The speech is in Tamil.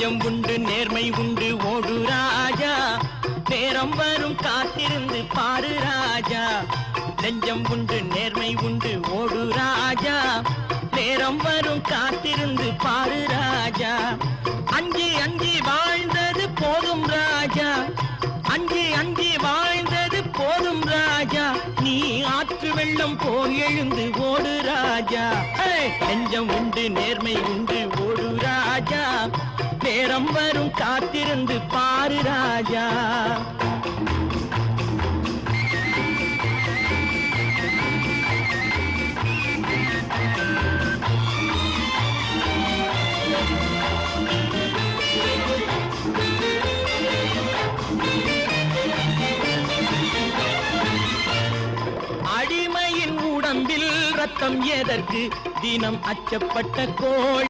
நெஞ்சம் உண்டு நேர்மை உண்டு ஓடு ராஜா நேரம் வரும் காத்திருந்து பாரு ராஜா நெஞ்சம் உண்டு நேர்மை உண்டு ஓடு ராஜா நேரம் வரும் காத்திருந்து பாரு ராஜா அஞ்சி அஞ்சி வாழ்ந்தது போதும் ராஜா அஞ்சி அஞ்சி வாழ்ந்தது போதும் ராஜா நீ ஆற்று வெள்ளம் போல் எழுந்து ஓடு ராஜா நெஞ்சம் உண்டு நேர்மை உண்டு ஓடு ராஜா நேரம் வரும் காத்திருந்து பாரு ராஜா அடிமையின் உடம்பில் ரத்தம் எதற்கு தினம் அச்சப்பட்ட கோள்